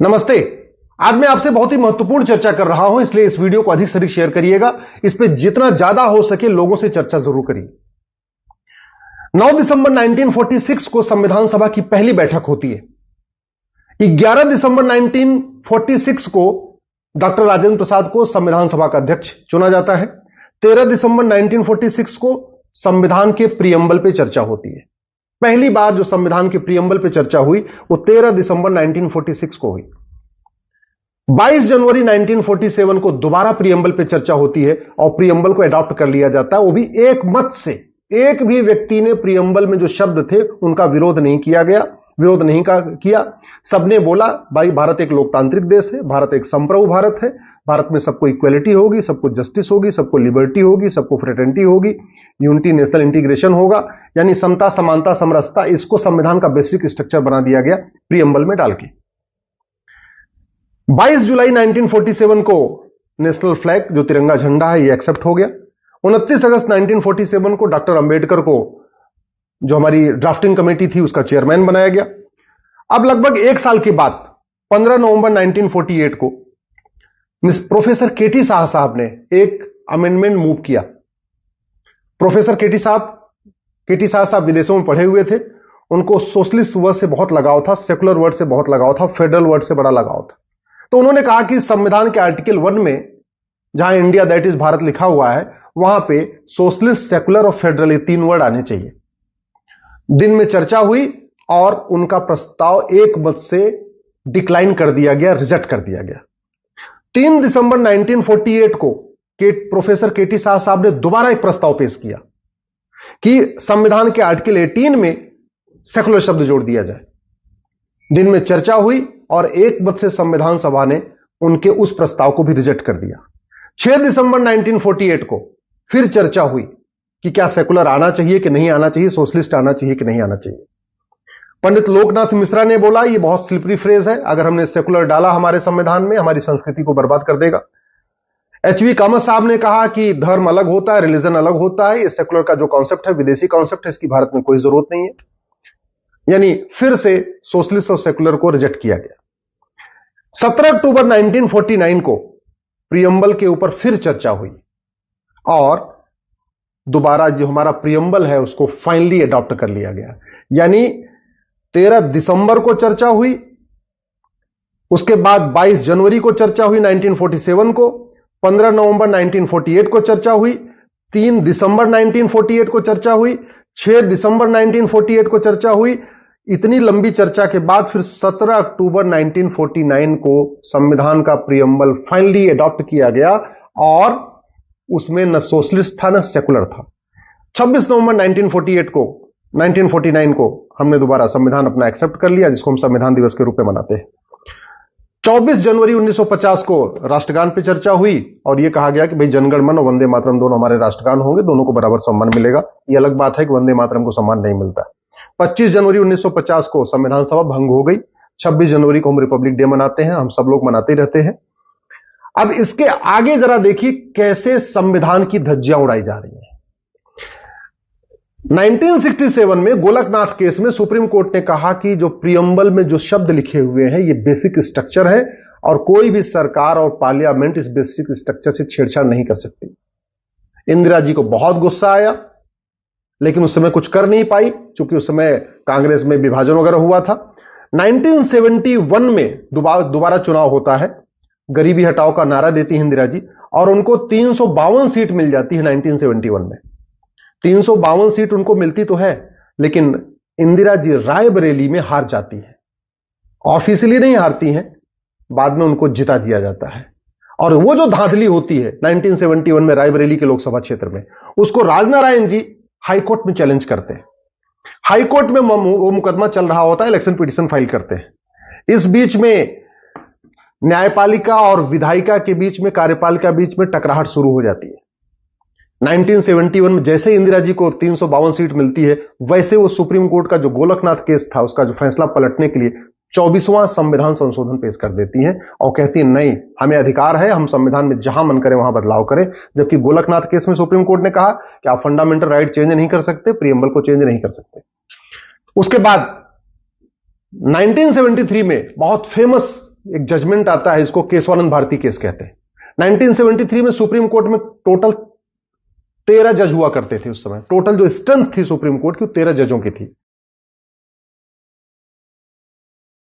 नमस्ते। आज मैं आपसे बहुत ही महत्वपूर्ण चर्चा कर रहा हूं, इसलिए इस वीडियो को अधिक से अधिक शेयर करिएगा। इस पे जितना ज्यादा हो सके लोगों से चर्चा जरूर करिए। 9 दिसंबर 1946 को संविधान सभा की पहली बैठक होती है। 11 दिसंबर 1946 को डॉक्टर राजेंद्र प्रसाद को संविधान सभा का अध्यक्ष चुना जाता है। 13 दिसंबर 1946 को संविधान के प्रीएम्बल पे चर्चा होती है। पहली बार जो संविधान के प्रीएम्बल पे चर्चा हुई वो 13 दिसंबर 1946 को हुई। 22 जनवरी 1947 को दोबारा प्रीएम्बल पे चर्चा होती है और प्रीएम्बल को अडॉप्ट कर लिया जाता है, वो भी एक मत से। एक भी व्यक्ति ने प्रीएम्बल में जो शब्द थे उनका विरोध नहीं किया। सबने बोला भाई भारत एक लोकतांत्रिक देश है, भारत एक संप्रभु भारत है, भारत में सबको इक्वलिटी होगी, सबको जस्टिस होगी, सबको लिबर्टी होगी, सबको फ्रेटर्निटी होगी, यूनिटी नेशनल इंटीग्रेशन होगा, यानी समता समानता समरसता। इसको संविधान का बेसिक स्ट्रक्चर बना दिया गया प्रीएम्बल में डाल के। 22 जुलाई 1947 को नेशनल फ्लैग जो तिरंगा झंडा है ये एक्सेप्ट हो गया। 29 अगस्त 1947 को डॉक्टर अंबेडकर को जो हमारी ड्राफ्टिंग कमेटी थी उसका चेयरमैन बनाया गया। अब लगभग एक साल के बाद 15 नवंबर 1948 को प्रोफेसर केटी शाह साहब ने एक अमेंडमेंट मूव किया। प्रोफेसर केटी शाह साहब विदेशों में पढ़े हुए थे, उनको सोशलिस्ट वर्ड से बहुत लगाव था, सेकुलर वर्ड से बहुत लगाव था, फेडरल वर्ड से बड़ा लगाव था। तो उन्होंने कहा कि संविधान के आर्टिकल 1 में जहां इंडिया दैट इज भारत लिखा हुआ है वहां पे सोशलिस्ट, सेकुलर और फेडरल ये 3 वर्ड आने चाहिए। दिन में चर्चा हुई और उनका प्रस्ताव एक मत से डिक्लाइन कर दिया गया, रिजेक्ट कर दिया गया। 3 दिसंबर 1948 को प्रोफेसर केटी शाह साहब ने दोबारा एक प्रस्ताव पेश किया कि संविधान के आर्टिकल 18 में सेकुलर शब्द जोड़ दिया जाए। दिन में चर्चा हुई और एक मत से संविधान सभा ने उनके उस प्रस्ताव को भी रिजेक्ट कर दिया। 6 दिसंबर 1948 को फिर चर्चा हुई कि क्या सेकुलर आना चाहिए कि नहीं आना चाहिए, सोशलिस्ट आना चाहिए कि नहीं आना चाहिए। पंडित लोकनाथ मिश्रा ने बोला ये बहुत स्लिपरी फ्रेज है, अगर हमने सेकुलर डाला हमारे संविधान में हमारी संस्कृति को बर्बाद कर देगा। एचवी कामत साहब ने कहा कि धर्म अलग होता है, रिलीजन अलग होता है, ये सेकुलर का जो कॉन्सेप्ट है विदेशी कॉन्सेप्ट है, इसकी भारत में कोई जरूरत नहीं है। यानी फिर से सोशलिस्ट और सेकुलर को रिजेक्ट किया गया। 17 अक्टूबर 1949 को प्रीएम्बल के ऊपर फिर चर्चा हुई और दोबारा जो हमारा प्रीएम्बल है उसको फाइनली अडॉप्ट कर लिया गया। यानी 13 दिसंबर को चर्चा हुई, उसके बाद 22 जनवरी को चर्चा हुई 1947 को, 15 नवंबर 1948 को चर्चा हुई, 3 दिसंबर 1948 को चर्चा हुई, 6 दिसंबर 1948 को चर्चा हुई। इतनी लंबी चर्चा के बाद फिर 17 अक्टूबर 1949 को संविधान का प्रीएम्बल फाइनली अडॉप्ट किया गया और उसमें न सोशलिस्ट था न सेकुलर था। 26 नवंबर 1949 को हमने दोबारा संविधान अपना एक्सेप्ट कर लिया, जिसको हम संविधान दिवस के रूप में मनाते हैं। 24 जनवरी 1950 को राष्ट्रगान पे चर्चा हुई और यह कहा गया कि भाई जनगण मन और वंदे मातरम दोनों हमारे राष्ट्रगान होंगे, दोनों को बराबर सम्मान मिलेगा। यह अलग बात है कि वंदे मातरम को सम्मान नहीं मिलता। 25 जनवरी 1950 को संविधान सभा भंग हो गई। 26 जनवरी को हम रिपब्लिक डे मनाते हैं, हम सब लोग मनाते रहते हैं। अब इसके आगे जरा देखिए कैसे संविधान की धज्जियां उड़ाई जा रही हैं। 1967 में गोलकनाथ केस में सुप्रीम कोर्ट ने कहा कि जो प्रीएम्बल में जो शब्द लिखे हुए हैं ये बेसिक स्ट्रक्चर है और कोई भी सरकार और पार्लियामेंट इस बेसिक स्ट्रक्चर से छेड़छाड़ नहीं कर सकती। इंदिरा जी को बहुत गुस्सा आया, लेकिन उस समय कुछ कर नहीं पाई क्योंकि उस समय कांग्रेस में विभाजन वगैरह हुआ था। 1971 में दोबारा चुनाव होता है, गरीबी हटाओ का नारा देती है इंदिरा जी और उनको 352 सीट मिल जाती है। 1971 में 352 सीट उनको मिलती तो है, लेकिन इंदिरा जी रायबरेली में हार जाती है। ऑफिशियली नहीं हारती हैं, बाद में उनको जिता दिया जाता है। और वो जो धांधली होती है 1971 में रायबरेली के लोकसभा क्षेत्र में, उसको राजनारायण जी हाईकोर्ट में चैलेंज करते हैं। हाईकोर्ट में वो मुकदमा चल रहा होता है, इलेक्शन पिटीशन फाइल करते हैं। इस बीच में न्यायपालिका और विधायिका के बीच में, कार्यपालिका बीच में टकराहट शुरू हो जाती है। 1971 में जैसे इंदिरा जी को 352 सीट मिलती है, वैसे वो सुप्रीम कोर्ट का जो गोलकनाथ केस था उसका जो फैसला पलटने के लिए 24वां संविधान संशोधन पेश कर देती हैं और कहती है नहीं, हमें अधिकार है, हम संविधान में जहां मन करे वहां बदलाव करें। जबकि गोलकनाथ केस में सुप्रीम कोर्ट ने कहा कि आप फंडामेंटल राइट चेंज नहीं कर सकते, प्रीएम्बल को चेंज नहीं कर सकते। उसके बाद 1973 में बहुत फेमस एक जजमेंट आता है, इसको केशवानंद भारती केस कहते हैं। 1973 में सुप्रीम कोर्ट में टोटल 13 जज हुआ करते थे उस समय। टोटल जो स्ट्रेंथ थी सुप्रीम कोर्ट की 13 जजों की थी।